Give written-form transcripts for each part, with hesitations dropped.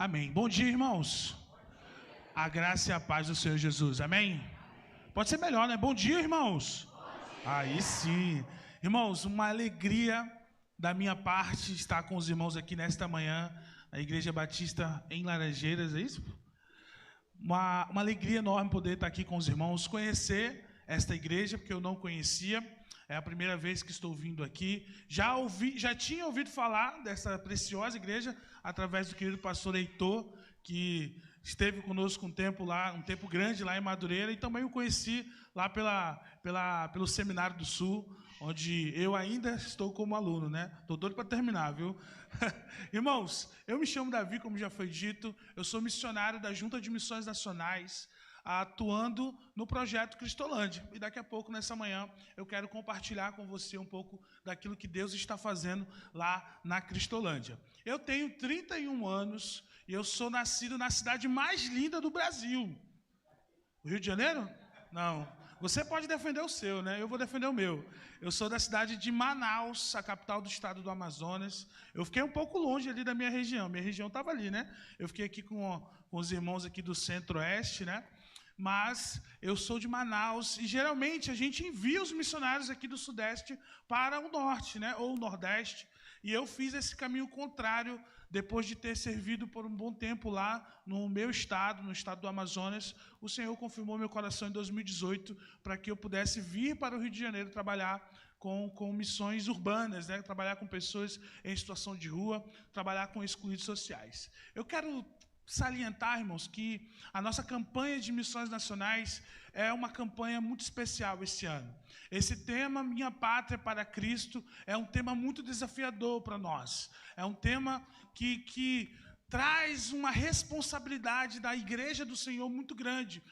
Amém. Bom dia, irmãos. A graça e a paz do Senhor Jesus. Amém? Pode ser melhor, né? Bom dia, irmãos. Aí sim. Irmãos, uma alegria da minha parte estar com os irmãos aqui nesta manhã, na Igreja Batista em Laranjeiras, é isso? Uma alegria enorme poder estar aqui com os irmãos, conhecer esta igreja, porque eu não conhecia. É a primeira vez que estou vindo aqui. Já tinha ouvido falar dessa preciosa igreja através do querido pastor Heitor, que esteve conosco um tempo grande lá em Madureira, e também o conheci lá pelo Seminário do Sul, onde eu ainda estou como aluno, né? Estou doido para terminar, viu? Irmãos, eu me chamo Davi, como já foi dito, eu sou missionário da Junta de Missões Nacionais, atuando no projeto Cristolândia. E daqui a pouco, nessa manhã, eu quero compartilhar com você um pouco daquilo que Deus está fazendo lá na Cristolândia. Eu tenho 31 anos e eu sou nascido na cidade mais linda do Brasil. O Rio de Janeiro? Não. Você pode defender o seu, né? Eu vou defender o meu. Eu sou da cidade de Manaus, a capital do estado do Amazonas. Eu fiquei um pouco longe ali da minha região. Minha região estava ali, né? Eu fiquei aqui com os irmãos aqui do Centro-Oeste, né? Mas eu sou de Manaus e geralmente a gente envia os missionários aqui do Sudeste para o Norte, né? Ou o Nordeste. E eu fiz esse caminho contrário depois de ter servido por um bom tempo lá no meu estado, no estado do Amazonas. O Senhor confirmou meu coração em 2018 para que eu pudesse vir para o Rio de Janeiro trabalhar com missões urbanas, né? Trabalhar com pessoas em situação de rua, trabalhar com excluídos sociais. Eu quero salientar, irmãos, que a nossa campanha de missões nacionais é uma campanha muito especial esse ano. Esse tema, Minha Pátria para Cristo, é um tema muito desafiador para nós. É um tema que traz uma responsabilidade da Igreja do Senhor muito grande.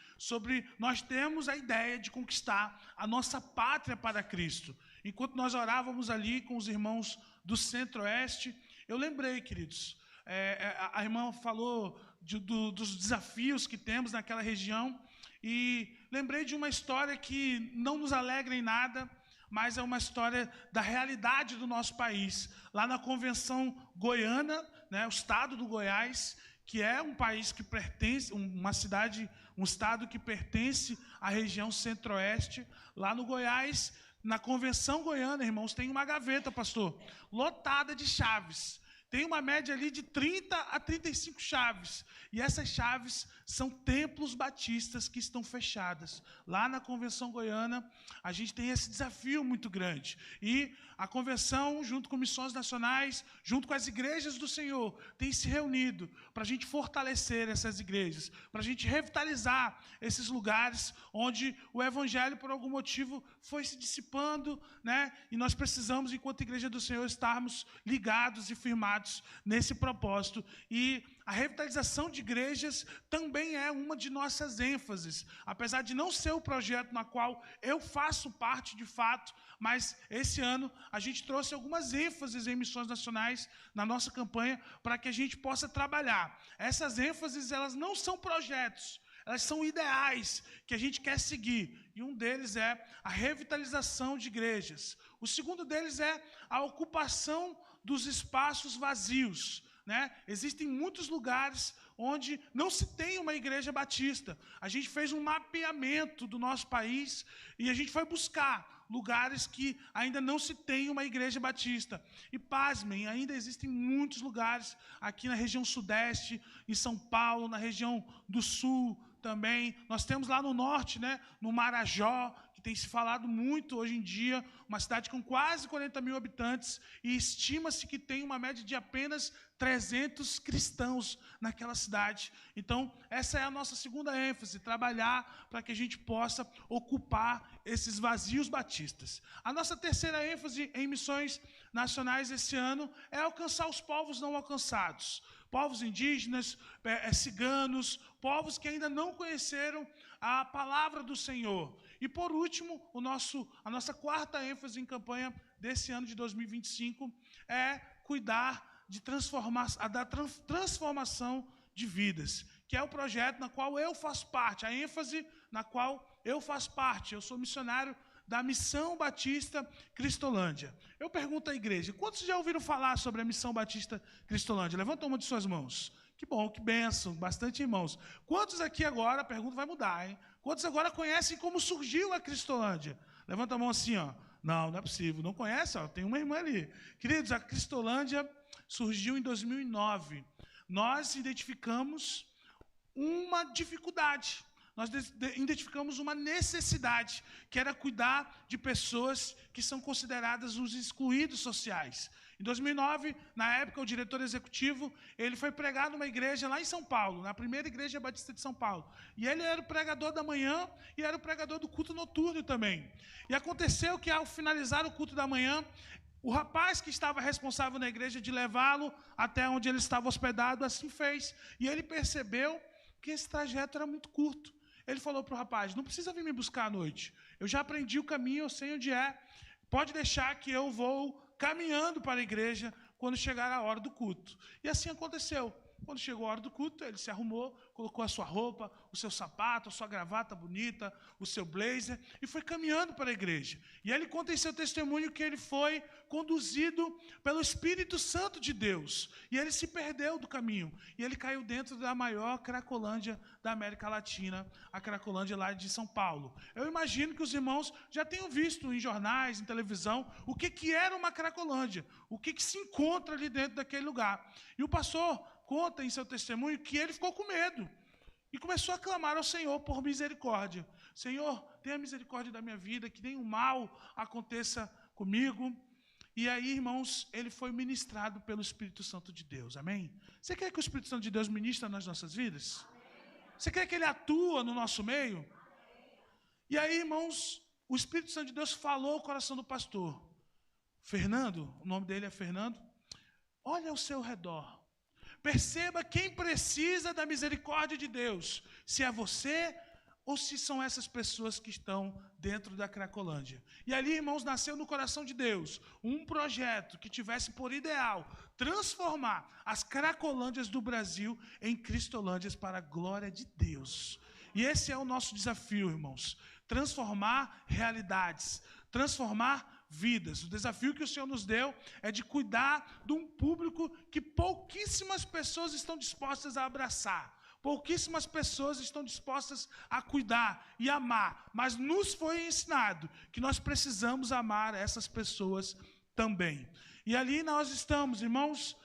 Nós temos a ideia de conquistar a nossa pátria para Cristo. Enquanto nós orávamos ali com os irmãos do Centro-Oeste, eu lembrei, queridos, a irmã falou dos desafios que temos naquela região e lembrei de uma história que não nos alegra em nada, mas é uma história da realidade do nosso país. Lá na Convenção Goiana, né, o estado do Goiás, que é um país que pertence, um estado que pertence à região Centro-Oeste, lá no Goiás, na Convenção Goiana, irmãos, tem uma gaveta, pastor, lotada de chaves. Tem uma média ali de 30 a 35 chaves. E essas chaves são templos batistas que estão fechadas. Lá na Convenção Goiana, a gente tem esse desafio muito grande. E a convenção, junto com missões nacionais, junto com as igrejas do Senhor, tem se reunido para a gente fortalecer essas igrejas, para a gente revitalizar esses lugares onde o evangelho, por algum motivo, foi se dissipando, né? E nós precisamos, enquanto igreja do Senhor, estarmos ligados e firmados nesse propósito. E a revitalização de igrejas também é uma de nossas ênfases, apesar de não ser o projeto na qual eu faço parte de fato, mas esse ano a gente trouxe algumas ênfases em missões nacionais na nossa campanha para que a gente possa trabalhar. Essas ênfases, elas não são projetos, elas são ideais que a gente quer seguir. E um deles é a revitalização de igrejas. O segundo deles é a ocupação dos espaços vazios, né? Existem muitos lugares onde não se tem uma igreja batista. A gente fez um mapeamento do nosso país e a gente foi buscar lugares que ainda não se tem uma igreja batista. E pasmem, ainda existem muitos lugares aqui na região sudeste, em São Paulo, na região do sul também. Nós temos lá no norte, né, no Marajó, que tem se falado muito hoje em dia, uma cidade com quase 40 mil habitantes, e estima-se que tem uma média de apenas 300 cristãos naquela cidade. Então, essa é a nossa segunda ênfase, trabalhar para que a gente possa ocupar esses vazios batistas. A nossa terceira ênfase em missões nacionais esse ano é alcançar os povos não alcançados. Povos indígenas, ciganos, povos que ainda não conheceram a palavra do Senhor. E, por último, a nossa quarta ênfase em campanha desse ano de 2025 é cuidar da transformação de vidas, que é o projeto na qual eu faço parte, a ênfase na qual eu faço parte. Eu sou missionário da Missão Batista Cristolândia. Eu pergunto à igreja, quantos já ouviram falar sobre a Missão Batista Cristolândia? Levanta uma de suas mãos. Que bom, que bênção, bastante irmãos. Quantos aqui agora, a pergunta vai mudar, hein? Quantos agora conhecem como surgiu a Cristolândia? Levanta a mão assim, ó. Não, não é possível. Não conhece? Ó, tem uma irmã ali. Queridos, a Cristolândia surgiu em 2009. Nós identificamos uma dificuldade. Nós identificamos uma necessidade, que era cuidar de pessoas que são consideradas os excluídos sociais. Em 2009, na época, o diretor executivo, ele foi pregar numa igreja lá em São Paulo, na primeira igreja batista de São Paulo. E ele era o pregador da manhã e era o pregador do culto noturno também. E aconteceu que, ao finalizar o culto da manhã, o rapaz que estava responsável na igreja de levá-lo até onde ele estava hospedado, assim fez. E ele percebeu que esse trajeto era muito curto. Ele falou para o rapaz, não precisa vir me buscar à noite. Eu já aprendi o caminho, eu sei onde é. Pode deixar que eu vou caminhando para a igreja quando chegar a hora do culto. E assim aconteceu. Quando chegou a hora do culto, ele se arrumou, colocou a sua roupa, o seu sapato, a sua gravata bonita, o seu blazer, e foi caminhando para a igreja. E ele conta em seu testemunho que ele foi conduzido pelo Espírito Santo de Deus. E ele se perdeu do caminho. E ele caiu dentro da maior Cracolândia da América Latina, a Cracolândia lá de São Paulo. Eu imagino que os irmãos já tenham visto em jornais, em televisão, o que era uma Cracolândia, o que se encontra ali dentro daquele lugar. E o pastor conta em seu testemunho que ele ficou com medo e começou a clamar ao Senhor por misericórdia. Senhor, tenha misericórdia da minha vida, que nenhum mal aconteça comigo. E aí, irmãos, ele foi ministrado pelo Espírito Santo de Deus, amém? Você quer que o Espírito Santo de Deus ministre nas nossas vidas? Você quer que ele atua no nosso meio? E aí, irmãos, o Espírito Santo de Deus falou ao coração do pastor. Fernando, o nome dele é Fernando, olha ao seu redor. Perceba quem precisa da misericórdia de Deus, se é você ou se são essas pessoas que estão dentro da Cracolândia. E ali, irmãos, nasceu no coração de Deus um projeto que tivesse por ideal transformar as Cracolândias do Brasil em Cristolândias para a glória de Deus. E esse é o nosso desafio, irmãos, transformar realidades, transformar vidas. O desafio que o Senhor nos deu é de cuidar de um público que pouquíssimas pessoas estão dispostas a abraçar. Pouquíssimas pessoas estão dispostas a cuidar e amar. Mas nos foi ensinado que nós precisamos amar essas pessoas também. E ali nós estamos, irmãos,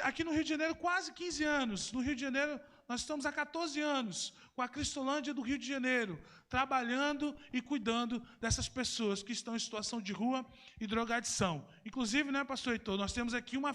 aqui no Rio de Janeiro, quase 15 anos. No Rio de Janeiro, nós estamos há 14 anos com a Cristolândia do Rio de Janeiro, trabalhando e cuidando dessas pessoas que estão em situação de rua e drogadição. Inclusive, né, pastor Heitor, nós temos aqui uma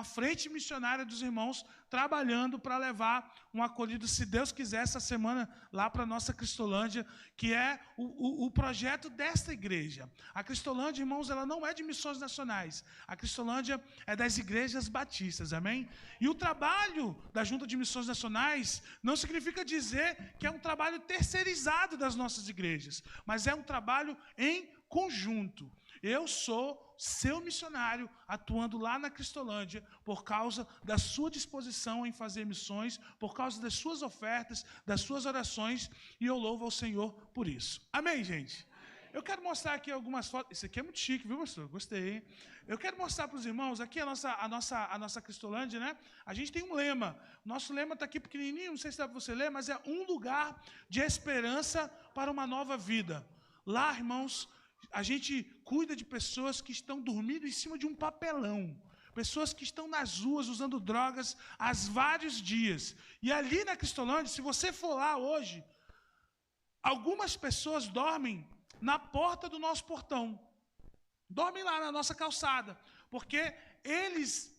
frente missionária dos irmãos trabalhando para levar um acolhido, se Deus quiser, essa semana lá para a nossa Cristolândia, que é o projeto desta igreja. A Cristolândia, irmãos, ela não é de missões nacionais. A Cristolândia é das igrejas batistas, amém? E o trabalho da Junta de Missões Nacionais não significa dizer que é um trabalho terceirizado das nossas igrejas, mas é um trabalho em conjunto. Eu sou seu missionário, atuando lá na Cristolândia, por causa da sua disposição em fazer missões, por causa das suas ofertas, das suas orações, e eu louvo ao Senhor por isso. Amém, gente? Eu quero mostrar aqui algumas fotos. Isso aqui é muito chique, viu, pastor? Gostei, hein? Eu quero mostrar para os irmãos, aqui a nossa Cristolândia, né? A gente tem um lema. Nosso lema está aqui pequenininho, não sei se dá para você ler, mas é um lugar de esperança para uma nova vida. Lá, irmãos, a gente cuida de pessoas que estão dormindo em cima de um papelão. Pessoas que estão nas ruas usando drogas há vários dias. E ali na Cristolândia, se você for lá hoje, algumas pessoas dormem na porta do nosso portão. Dormem lá na nossa calçada. Porque eles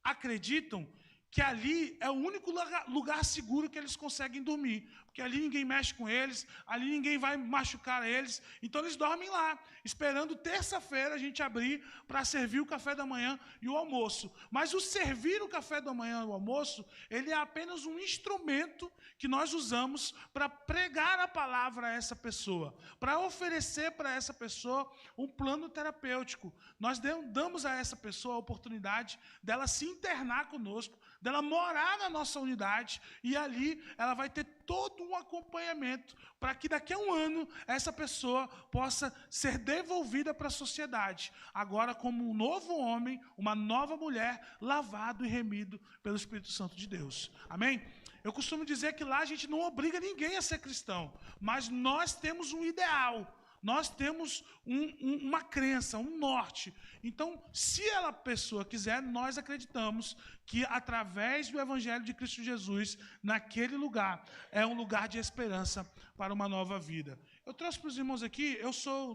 acreditam que ali é o único lugar seguro que eles conseguem dormir. Porque ali ninguém mexe com eles, ali ninguém vai machucar eles. Então eles dormem lá, esperando terça-feira a gente abrir para servir o café da manhã e o almoço. Mas o servir o café da manhã e o almoço, ele é apenas um instrumento que nós usamos para pregar a palavra a essa pessoa, para oferecer para essa pessoa um plano terapêutico. Nós damos a essa pessoa a oportunidade dela se internar conosco, dela morar na nossa unidade, e ali ela vai ter todo um acompanhamento para que daqui a um ano essa pessoa possa ser devolvida para a sociedade, agora como um novo homem, uma nova mulher, lavado e remido pelo Espírito Santo de Deus. Amém? Eu costumo dizer que lá a gente não obriga ninguém a ser cristão, mas nós temos um ideal. Nós temos uma crença, um norte. Então, se a pessoa quiser, nós acreditamos que através do Evangelho de Cristo Jesus, naquele lugar, é um lugar de esperança para uma nova vida. Eu trouxe para os irmãos aqui,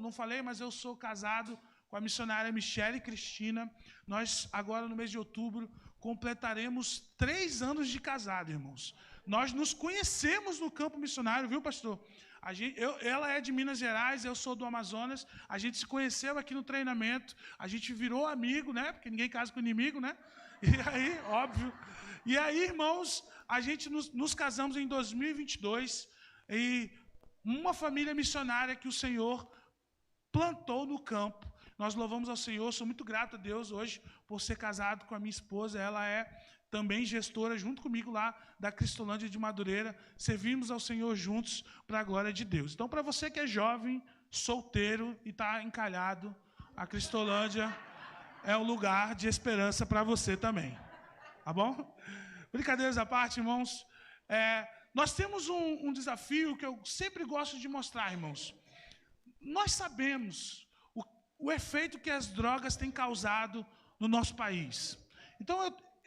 não falei, mas eu sou casado com a missionária Michele Cristina. Nós, agora no mês de outubro, completaremos 3 anos de casado, irmãos. Nós nos conhecemos no campo missionário, viu, pastor? Ela é de Minas Gerais, eu sou do Amazonas. A gente se conheceu aqui no treinamento. A gente virou amigo, né? Porque ninguém casa com inimigo, né? E aí, óbvio. E aí, irmãos, a gente nos casamos em 2022. E uma família missionária que o Senhor plantou no campo. Nós louvamos ao Senhor. Sou muito grato a Deus hoje por ser casado com a minha esposa. Ela é também gestora, junto comigo lá da Cristolândia de Madureira. Servimos ao Senhor juntos para a glória de Deus. Então, para você que é jovem, solteiro e está encalhado, a Cristolândia é um lugar de esperança para você também. Tá bom? Brincadeiras à parte, irmãos. Nós temos um desafio que eu sempre gosto de mostrar, irmãos. Nós sabemos o efeito que as drogas têm causado no nosso país. Então,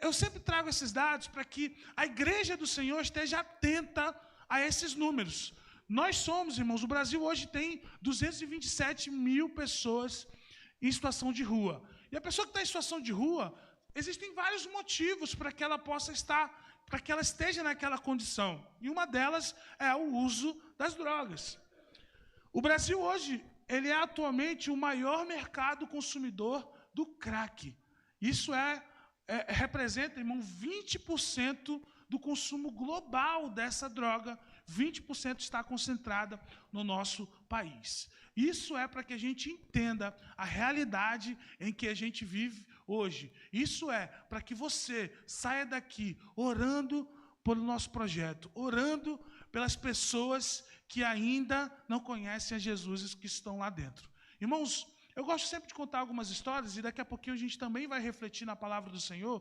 eu sempre trago esses dados para que a igreja do Senhor esteja atenta a esses números. Nós somos, irmãos, o Brasil hoje tem 227 mil pessoas em situação de rua. E a pessoa que está em situação de rua, existem vários motivos para que ela possa estar, para que ela esteja naquela condição. E uma delas é o uso das drogas. O Brasil hoje, ele é atualmente o maior mercado consumidor do crack. Isso representa, irmão, 20% do consumo global dessa droga. 20% está concentrada no nosso país. Isso é para que a gente entenda a realidade em que a gente vive hoje. Isso é para que você saia daqui orando pelo nosso projeto, orando pelas pessoas que ainda não conhecem a Jesus que estão lá dentro. Irmãos, eu gosto sempre de contar algumas histórias e daqui a pouquinho a gente também vai refletir na palavra do Senhor.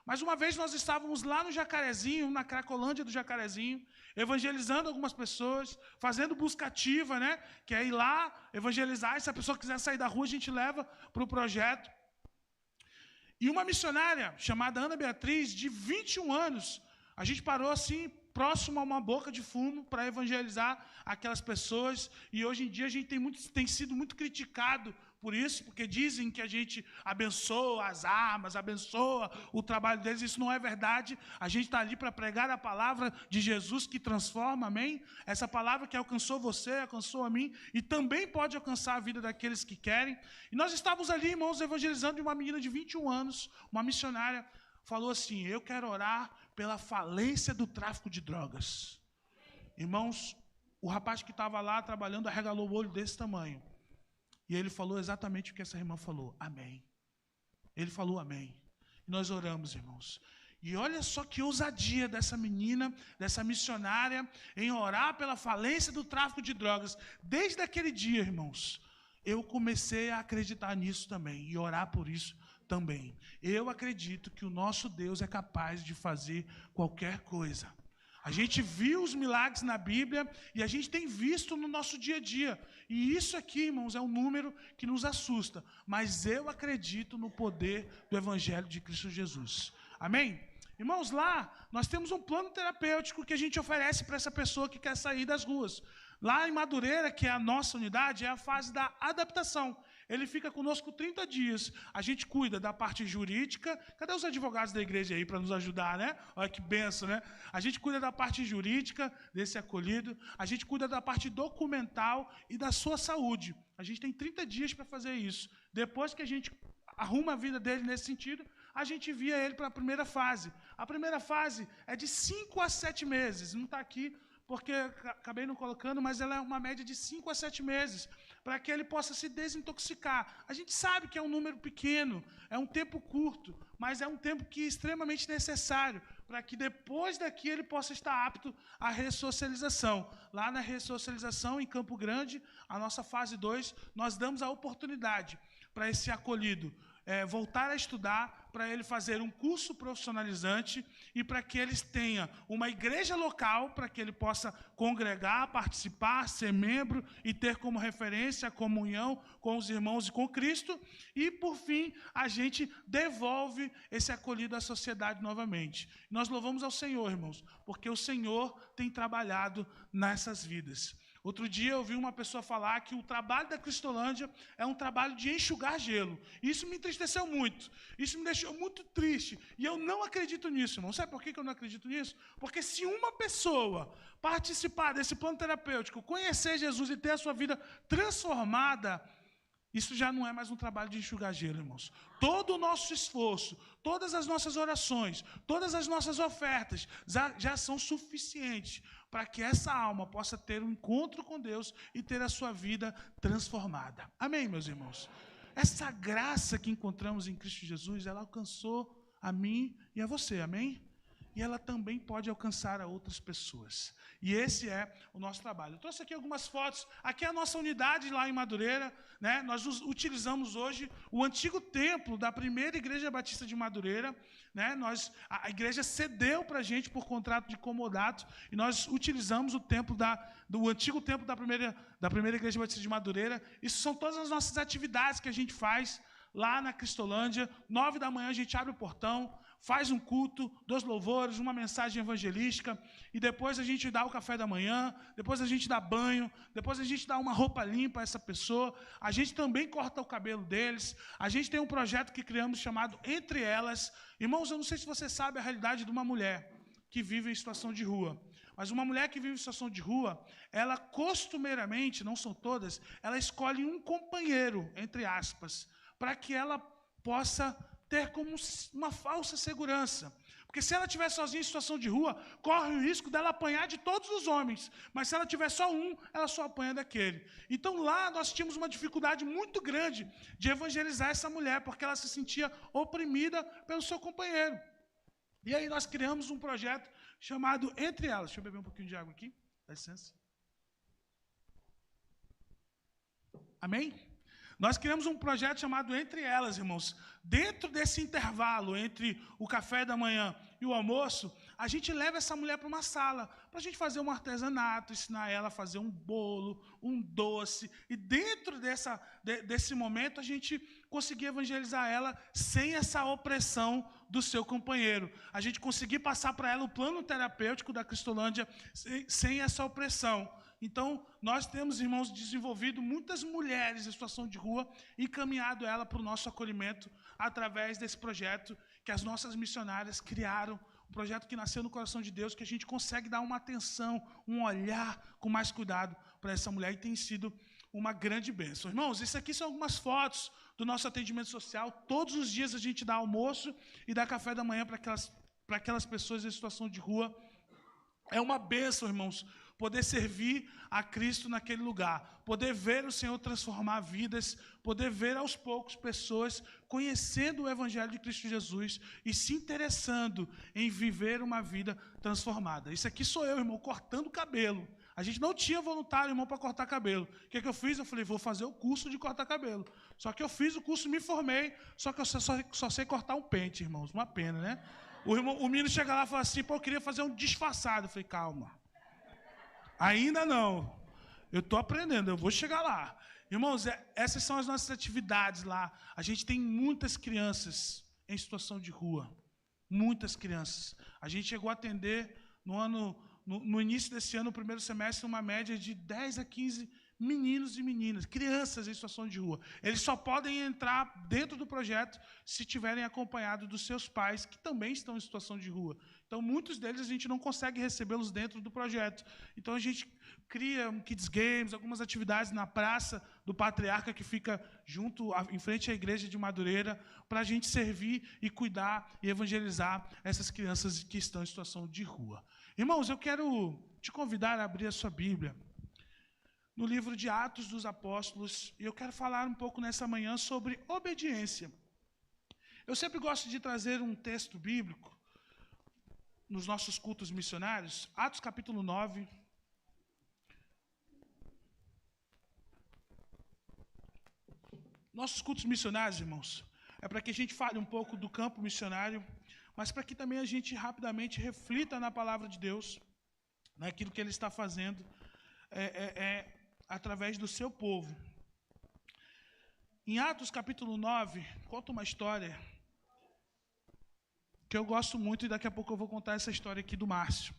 Mas uma vez nós estávamos lá no Jacarezinho, na Cracolândia do Jacarezinho, evangelizando algumas pessoas, fazendo busca ativa, né? Que é ir lá, evangelizar, e se a pessoa quiser sair da rua, a gente leva para o projeto. E uma missionária chamada Ana Beatriz, de 21 anos, a gente parou assim, próximo a uma boca de fumo para evangelizar aquelas pessoas. E hoje em dia a gente tem sido muito criticado por isso, porque dizem que a gente abençoa as armas, abençoa o trabalho deles. Isso não é verdade. A gente está ali para pregar a palavra de Jesus que transforma, amém? Essa palavra que alcançou você, alcançou a mim, e também pode alcançar a vida daqueles que querem. E nós estávamos ali, irmãos, evangelizando, e uma menina de 21 anos, uma missionária, falou assim: eu quero orar pela falência do tráfico de drogas. Irmãos, o rapaz que estava lá trabalhando arregalou o olho desse tamanho. E ele falou exatamente o que essa irmã falou. Amém. Ele falou amém. E nós oramos, irmãos. E olha só que ousadia dessa menina, dessa missionária, em orar pela falência do tráfico de drogas. Desde aquele dia, irmãos, eu comecei a acreditar nisso também e orar por isso também. Eu acredito que o nosso Deus é capaz de fazer qualquer coisa. A gente viu os milagres na Bíblia e a gente tem visto no nosso dia a dia. E isso aqui, irmãos, é um número que nos assusta. Mas eu acredito no poder do Evangelho de Cristo Jesus. Amém? Irmãos, lá nós temos um plano terapêutico que a gente oferece para essa pessoa que quer sair das ruas. Lá em Madureira, que é a nossa unidade, é a fase da adaptação. Ele fica conosco 30 dias. A gente cuida da parte jurídica. Cadê os advogados da igreja aí para nos ajudar, né? Olha que benção, né? A gente cuida da parte jurídica desse acolhido. A gente cuida da parte documental e da sua saúde. A gente tem 30 dias para fazer isso. Depois que a gente arruma a vida dele nesse sentido, a gente envia ele para a primeira fase. A primeira fase é de 5 a 7 meses. Não está aqui porque acabei não colocando, mas ela é uma média de 5 a 7 meses, para que ele possa se desintoxicar. A gente sabe que é um número pequeno, é um tempo curto, mas é um tempo que é extremamente necessário, para que depois daqui ele possa estar apto à ressocialização. Lá na ressocialização, em Campo Grande, a nossa fase 2, nós damos a oportunidade para esse acolhido voltar a estudar, para ele fazer um curso profissionalizante e para que eles tenham uma igreja local, para que ele possa congregar, participar, ser membro e ter como referência a comunhão com os irmãos e com Cristo. E, por fim, a gente devolve esse acolhido à sociedade novamente. Nós louvamos ao Senhor, irmãos, porque o Senhor tem trabalhado nessas vidas. Outro dia eu vi uma pessoa falar que o trabalho da Cristolândia é um trabalho de enxugar gelo. Isso me entristeceu muito. Isso me deixou muito triste. E eu não acredito nisso, irmão. Sabe por que eu não acredito nisso? Porque se uma pessoa participar desse plano terapêutico, conhecer Jesus e ter a sua vida transformada, isso já não é mais um trabalho de enxugar gelo, irmãos. Todo o nosso esforço, todas as nossas orações, todas as nossas ofertas já são suficientes para que essa alma possa ter um encontro com Deus e ter a sua vida transformada. Amém, meus irmãos? Essa graça que encontramos em Cristo Jesus, ela alcançou a mim e a você, amém? E ela também pode alcançar a outras pessoas. E esse é o nosso trabalho. Eu trouxe aqui algumas fotos. Aqui é a nossa unidade lá em Madureira, né? Nós utilizamos hoje o antigo templo da primeira Igreja Batista de Madureira, né? A igreja cedeu para a gente por contrato de comodato e nós utilizamos o templo do antigo templo da primeira Igreja Batista de Madureira. Isso são todas as nossas atividades que a gente faz lá na Cristolândia. 9 da manhã a gente abre o portão, faz um culto, 2 louvores, uma mensagem evangelística, e depois a gente dá o café da manhã, depois a gente dá banho, depois a gente dá uma roupa limpa a essa pessoa, a gente também corta o cabelo deles, a gente tem um projeto que criamos chamado Entre Elas. Irmãos, eu não sei se você sabe a realidade de uma mulher que vive em situação de rua, mas uma mulher que vive em situação de rua, ela costumeiramente, não são todas, ela escolhe um companheiro, entre aspas, para que ela possa ter como uma falsa segurança. Porque se ela estiver sozinha em situação de rua, corre o risco dela apanhar de todos os homens. Mas se ela tiver só um, ela só apanha daquele. Então lá nós tínhamos uma dificuldade muito grande de evangelizar essa mulher, porque ela se sentia oprimida pelo seu companheiro. E aí nós criamos um projeto chamado Entre Elas. Deixa eu beber um pouquinho de água aqui. Dá licença. Amém? Nós criamos um projeto chamado Entre Elas, irmãos. Dentro desse intervalo entre o café da manhã e o almoço, a gente leva essa mulher para uma sala, para a gente fazer um artesanato, ensinar ela a fazer um bolo, um doce. E dentro desse momento, a gente conseguir evangelizar ela sem essa opressão do seu companheiro. A gente conseguir passar para ela o plano terapêutico da Cristolândia sem essa opressão. Então, nós temos, irmãos, desenvolvido muitas mulheres em situação de rua e encaminhado ela para o nosso acolhimento através desse projeto que as nossas missionárias criaram, um projeto que nasceu no coração de Deus, que a gente consegue dar uma atenção, um olhar com mais cuidado para essa mulher, e tem sido uma grande bênção. Irmãos, isso aqui são algumas fotos do nosso atendimento social. Todos os dias a gente dá almoço e dá café da manhã para aquelas pessoas em situação de rua. É uma bênção, irmãos, poder servir a Cristo naquele lugar, poder ver o Senhor transformar vidas, poder ver aos poucos pessoas conhecendo o Evangelho de Cristo Jesus e se interessando em viver uma vida transformada. Isso aqui sou eu, irmão, cortando cabelo. A gente não tinha voluntário, irmão, para cortar cabelo. O que eu fiz? Eu falei, vou fazer o curso de cortar cabelo. Só que eu fiz o curso, me formei, só que eu só sei cortar um pente, irmãos. Uma pena, né? O menino chega lá e fala assim, pô, eu queria fazer um disfarçado. Eu falei, calma. Ainda não. Eu estou aprendendo, eu vou chegar lá. Irmãos, essas são as nossas atividades lá. A gente tem muitas crianças em situação de rua. Muitas crianças. A gente chegou a atender no início desse ano, no primeiro semestre, uma média de 10 a 15 meninos e meninas, crianças em situação de rua. Eles só podem entrar dentro do projeto se tiverem acompanhado dos seus pais, que também estão em situação de rua. Então, muitos deles a gente não consegue recebê-los dentro do projeto. Então, a gente cria kids games, algumas atividades na Praça do Patriarca, que fica em frente à Igreja de Madureira, para a gente servir e cuidar e evangelizar essas crianças que estão em situação de rua. Irmãos, eu quero te convidar a abrir a sua Bíblia no livro de Atos dos Apóstolos, e eu quero falar um pouco nessa manhã sobre obediência. Eu sempre gosto de trazer um texto bíblico nos nossos cultos missionários, Atos capítulo 9. Nossos cultos missionários, irmãos, é para que a gente fale um pouco do campo missionário, mas para que também a gente rapidamente reflita na palavra de Deus, naquilo que Ele está fazendo através do seu povo. Em Atos capítulo 9, conta uma história que eu gosto muito, e daqui a pouco eu vou contar essa história aqui do Márcio.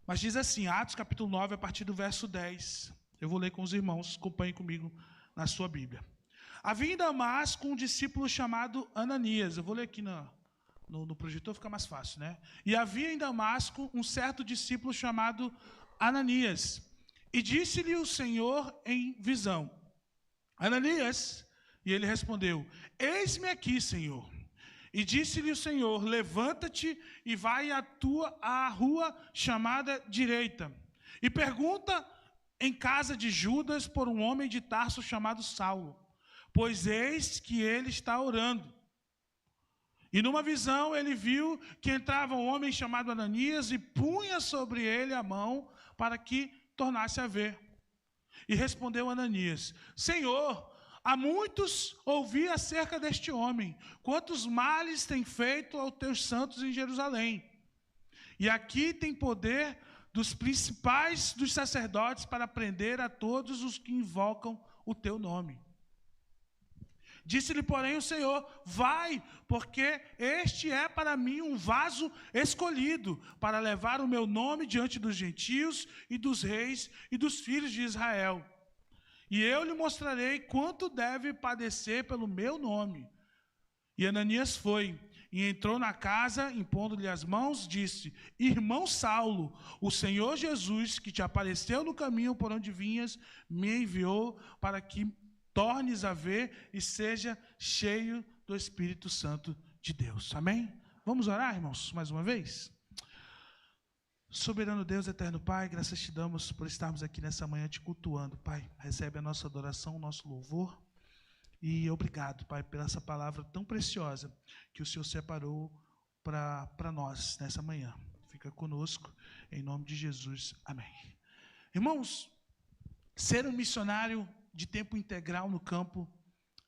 Mas diz assim, Atos capítulo 9, a partir do verso 10. Eu vou ler com os irmãos, acompanhem comigo na sua Bíblia. Havia em Damasco um discípulo chamado Ananias. Eu vou ler aqui no projetor, fica mais fácil, né? E havia em Damasco um certo discípulo chamado Ananias. E disse-lhe o Senhor em visão, Ananias, e ele respondeu, eis-me aqui, Senhor. E disse-lhe o Senhor, levanta-te e vai à rua chamada Direita, e pergunta em casa de Judas por um homem de Tarso chamado Saulo, pois eis que ele está orando. E numa visão ele viu que entrava um homem chamado Ananias e punha sobre ele a mão para que tornasse a ver. E respondeu Ananias, Senhor, há muitos ouvi acerca deste homem, quantos males tem feito aos teus santos em Jerusalém. E aqui tem poder dos principais dos sacerdotes para prender a todos os que invocam o teu nome. Disse-lhe, porém, o Senhor, vai, porque este é para mim um vaso escolhido, para levar o meu nome diante dos gentios e dos reis e dos filhos de Israel. E eu lhe mostrarei quanto deve padecer pelo meu nome. E Ananias foi, e entrou na casa, impondo-lhe as mãos, disse, irmão Saulo, o Senhor Jesus, que te apareceu no caminho por onde vinhas, me enviou para que tornes a ver e seja cheio do Espírito Santo de Deus. Amém? Vamos orar, irmãos, mais uma vez? Soberano Deus, eterno Pai, graças te damos por estarmos aqui nessa manhã te cultuando, Pai. Recebe a nossa adoração, o nosso louvor. E obrigado, Pai, pela essa palavra tão preciosa que o Senhor separou para nós nessa manhã. Fica conosco, em nome de Jesus. Amém. Irmãos, ser um missionário de tempo integral no campo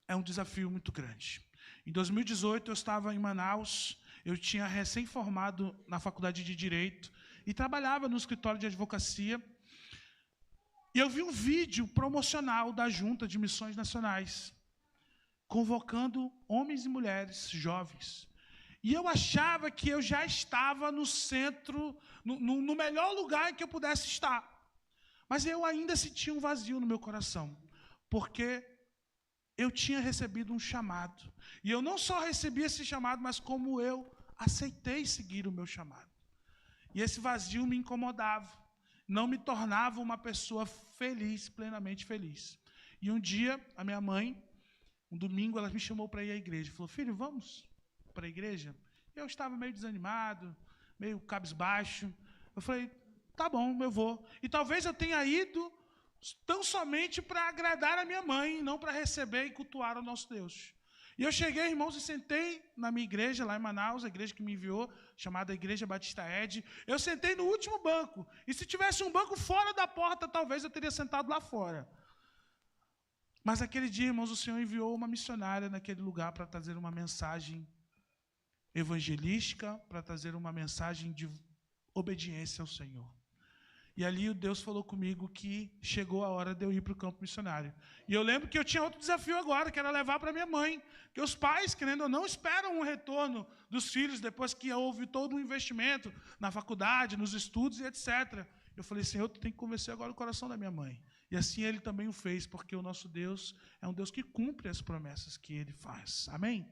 é um desafio muito grande. Em 2018, eu estava em Manaus, eu tinha recém-formado na faculdade de Direito e trabalhava no escritório de advocacia. E eu vi um vídeo promocional da Junta de Missões Nacionais, convocando homens e mulheres jovens. E eu achava que eu já estava no centro, no melhor lugar em que eu pudesse estar. Mas eu ainda sentia um vazio no meu coração, porque eu tinha recebido um chamado. E eu não só recebi esse chamado, mas como eu aceitei seguir o meu chamado. E esse vazio me incomodava, não me tornava uma pessoa feliz, plenamente feliz. E um dia, a minha mãe, um domingo, ela me chamou para ir à igreja. Falou, filho, vamos para a igreja? Eu estava meio desanimado, meio cabisbaixo. Eu falei, tá bom, eu vou. E talvez eu tenha ido tão somente para agradar a minha mãe, não para receber e cultuar o nosso Deus. E eu cheguei, irmãos, e sentei na minha igreja, lá em Manaus, a igreja que me enviou, chamada Igreja Batista Ed. Eu sentei no último banco. E se tivesse um banco fora da porta, talvez eu teria sentado lá fora. Mas aquele dia, irmãos, o Senhor enviou uma missionária naquele lugar para trazer uma mensagem evangelística, para trazer uma mensagem de obediência ao Senhor. E ali o Deus falou comigo que chegou a hora de eu ir para o campo missionário. E eu lembro que eu tinha outro desafio agora, que era levar para minha mãe. Que os pais, querendo ou não, esperam um retorno dos filhos depois que houve todo um investimento na faculdade, nos estudos e etc. Eu falei, Senhor, tu tem que convencer agora o coração da minha mãe. E assim ele também o fez, porque o nosso Deus é um Deus que cumpre as promessas que ele faz. Amém?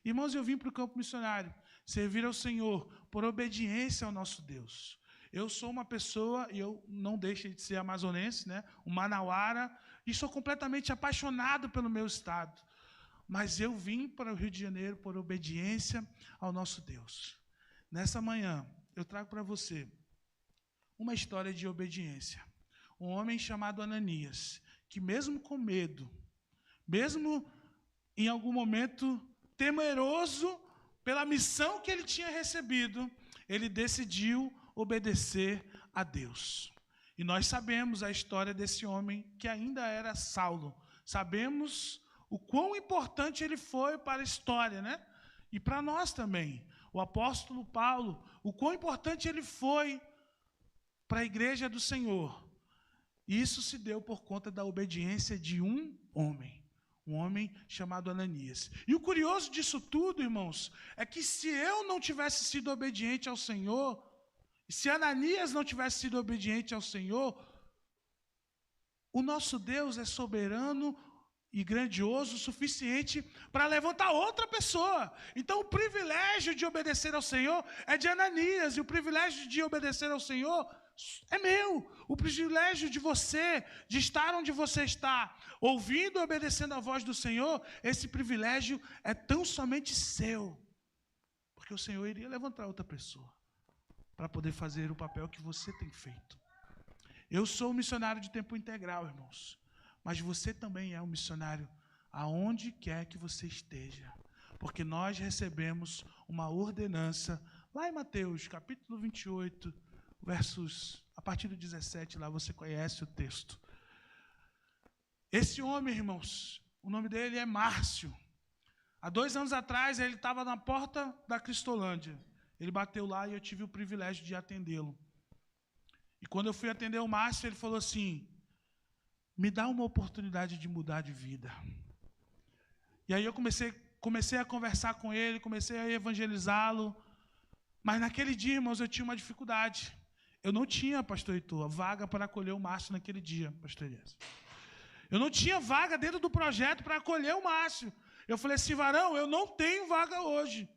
Irmãos, eu vim para o campo missionário, servir ao Senhor por obediência ao nosso Deus. Eu sou uma pessoa, e eu não deixo de ser amazonense, né? Um manauara, e sou completamente apaixonado pelo meu estado. Mas eu vim para o Rio de Janeiro por obediência ao nosso Deus. Nessa manhã, eu trago para você uma história de obediência. Um homem chamado Ananias, que mesmo com medo, mesmo em algum momento temeroso pela missão que ele tinha recebido, ele decidiu obedecer a Deus. E nós sabemos a história desse homem que ainda era Saulo. Sabemos o quão importante ele foi para a história, né? E para nós também. O apóstolo Paulo, o quão importante ele foi para a igreja do Senhor. Isso se deu por conta da obediência de um homem chamado Ananias. E o curioso disso tudo, irmãos, é que se eu não tivesse sido obediente ao Senhor, se Ananias não tivesse sido obediente ao Senhor, o nosso Deus é soberano e grandioso o suficiente para levantar outra pessoa. Então o privilégio de obedecer ao Senhor é de Ananias, e o privilégio de obedecer ao Senhor é meu. O privilégio de você, de estar onde você está, ouvindo e obedecendo a voz do Senhor, esse privilégio é tão somente seu, porque o Senhor iria levantar outra pessoa para poder fazer o papel que você tem feito. Eu sou um missionário de tempo integral, irmãos, mas você também é um missionário aonde quer que você esteja, porque nós recebemos uma ordenança lá em Mateus, capítulo 28, versos, a partir do 17, lá você conhece o texto. Esse homem, irmãos, o nome dele é Márcio. Há 2 anos atrás, ele estava na porta da Cristolândia. Ele bateu lá e eu tive o privilégio de atendê-lo. E quando eu fui atender o Márcio, ele falou assim: me dá uma oportunidade de mudar de vida. E aí eu comecei a conversar com ele, comecei a evangelizá-lo. Mas naquele dia, irmãos, eu tinha uma dificuldade. Eu não tinha, pastor Heitor, vaga para acolher o Márcio naquele dia, pastor Elias. Eu não tinha vaga dentro do projeto para acolher o Márcio. Eu falei assim: varão, eu não tenho vaga hoje.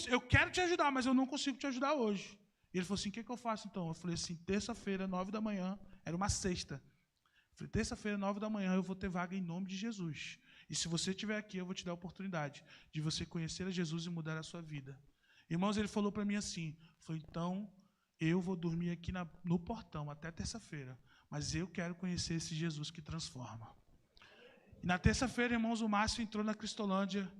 Eu quero te ajudar, mas eu não consigo te ajudar hoje. E ele falou assim: o que eu faço então? Eu falei assim: terça-feira, 9 da manhã, era uma sexta. Eu falei: terça-feira, 9 da manhã, eu vou ter vaga em nome de Jesus. E se você estiver aqui, eu vou te dar a oportunidade de você conhecer a Jesus e mudar a sua vida. Irmãos, ele falou para mim assim: foi então, eu vou dormir aqui no portão até terça-feira, mas eu quero conhecer esse Jesus que transforma. E na terça-feira, irmãos, o Márcio entrou na Cristolândia.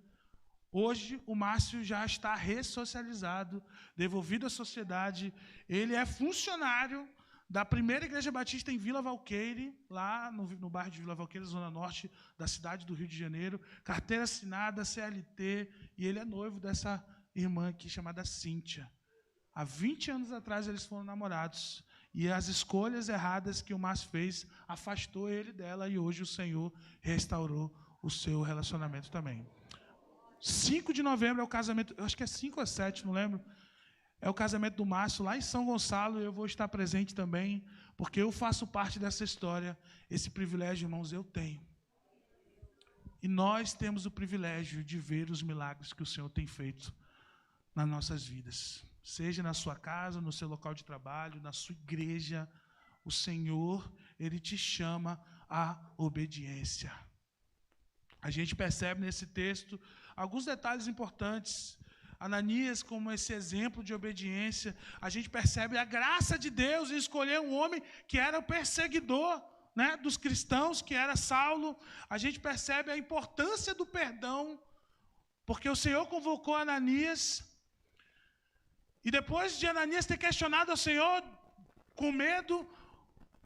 Hoje, o Márcio já está ressocializado, devolvido à sociedade. Ele é funcionário da primeira igreja batista em Vila Valqueire, lá no bairro de Vila Valqueire, zona norte da cidade do Rio de Janeiro. Carteira assinada, CLT, e ele é noivo dessa irmã aqui chamada Cíntia. Há 20 anos atrás eles foram namorados. E as escolhas erradas que o Márcio fez afastou ele dela, e hoje o Senhor restaurou o seu relacionamento também. 5 de novembro é o casamento, eu acho que é 5 ou 7, não lembro. É o casamento do Márcio lá em São Gonçalo, e eu vou estar presente também, porque eu faço parte dessa história. Esse privilégio, irmãos, eu tenho. E nós temos o privilégio de ver os milagres que o Senhor tem feito nas nossas vidas. Seja na sua casa, no seu local de trabalho, na sua igreja, o Senhor, Ele te chama à obediência. A gente percebe nesse texto alguns detalhes importantes. Ananias, como esse exemplo de obediência, a gente percebe a graça de Deus em escolher um homem que era o perseguidor, né, dos cristãos, que era Saulo. A gente percebe a importância do perdão, porque o Senhor convocou Ananias, e depois de Ananias ter questionado ao Senhor, com medo,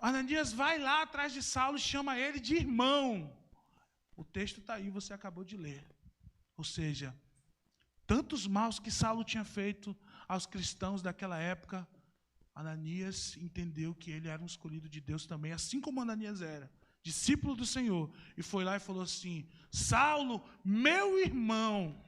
Ananias vai lá atrás de Saulo e chama ele de irmão. O texto está aí, você acabou de ler. Ou seja, tantos maus que Saulo tinha feito aos cristãos daquela época, Ananias entendeu que ele era um escolhido de Deus também, assim como Ananias era, discípulo do Senhor, e foi lá e falou assim: Saulo, meu irmão.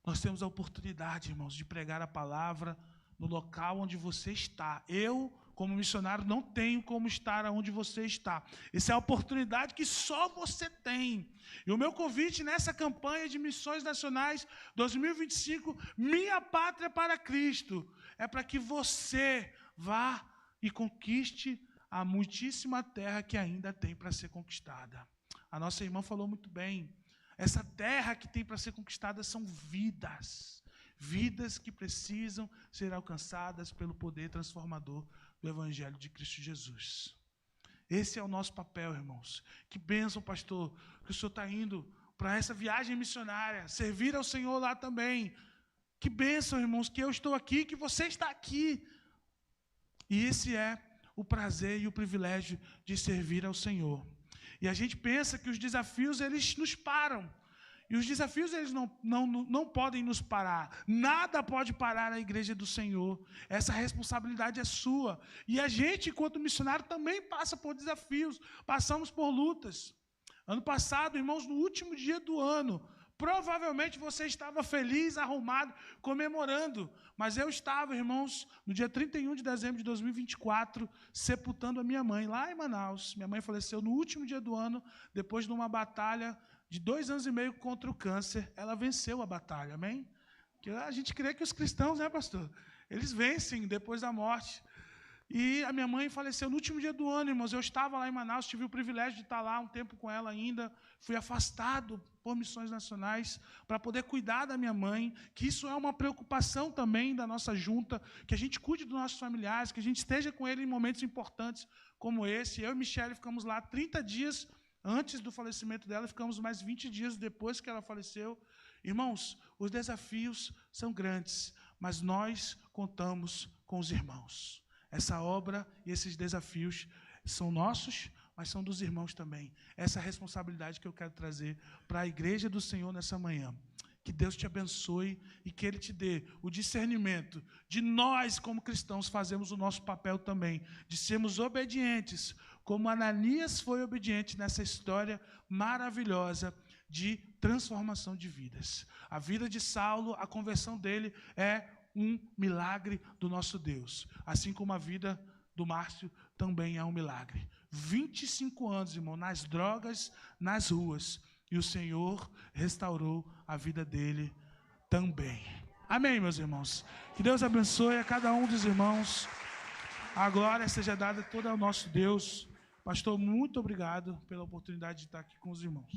Nós temos a oportunidade, irmãos, de pregar a palavra no local onde você está. Eu, como missionário, não tenho como estar onde você está. Essa é a oportunidade que só você tem. E o meu convite nessa campanha de missões nacionais 2025, Minha Pátria para Cristo, é para que você vá e conquiste a muitíssima terra que ainda tem para ser conquistada. A nossa irmã falou muito bem. Essa terra que tem para ser conquistada são vidas. vidas que precisam ser alcançadas pelo poder transformador do Evangelho de Cristo Jesus. Esse é o nosso papel, irmãos. Que bênção, pastor, que o senhor está indo para essa viagem missionária, servir ao Senhor lá também. Que bênção, irmãos, que eu estou aqui, que você está aqui. E esse é o prazer e o privilégio de servir ao Senhor. E a gente pensa que os desafios, eles nos param. E os desafios, eles não podem nos parar. Nada pode parar a igreja do Senhor. Essa responsabilidade é sua. E a gente, enquanto missionário, também passa por desafios. Passamos por lutas. Ano passado, irmãos, no último dia do ano, provavelmente você estava feliz, arrumado, comemorando. Mas eu estava, irmãos, no dia 31 de dezembro de 2024, sepultando a minha mãe, lá em Manaus. Minha mãe faleceu no último dia do ano, depois de uma batalha de 2 anos e meio contra o câncer. Ela venceu a batalha, amém? Porque a gente crê que os cristãos, né, pastor? Eles vencem depois da morte. E a minha mãe faleceu no último dia do ano, irmãos. Eu estava lá em Manaus, tive o privilégio de estar lá um tempo com ela ainda. Fui afastado por missões nacionais para poder cuidar da minha mãe, que isso é uma preocupação também da nossa junta, que a gente cuide dos nossos familiares, que a gente esteja com ele em momentos importantes como esse. Eu e Michele ficamos lá 30 dias antes do falecimento dela, ficamos mais 20 dias depois que ela faleceu. Irmãos, os desafios são grandes, mas nós contamos com os irmãos. Essa obra e esses desafios são nossos, mas são dos irmãos também. Essa é a responsabilidade que eu quero trazer para a igreja do Senhor nessa manhã. Que Deus te abençoe e que Ele te dê o discernimento de nós, como cristãos, fazemos o nosso papel também, de sermos obedientes, como Ananias foi obediente nessa história maravilhosa de transformação de vidas. A vida de Saulo, a conversão dele é um milagre do nosso Deus, assim como a vida do Márcio também é um milagre. 25 anos, irmão, nas drogas, nas ruas, e o Senhor restaurou a vida dele também. Amém, meus irmãos? Que Deus abençoe a cada um dos irmãos. A glória seja dada toda ao nosso Deus. Pastor, muito obrigado pela oportunidade de estar aqui com os irmãos.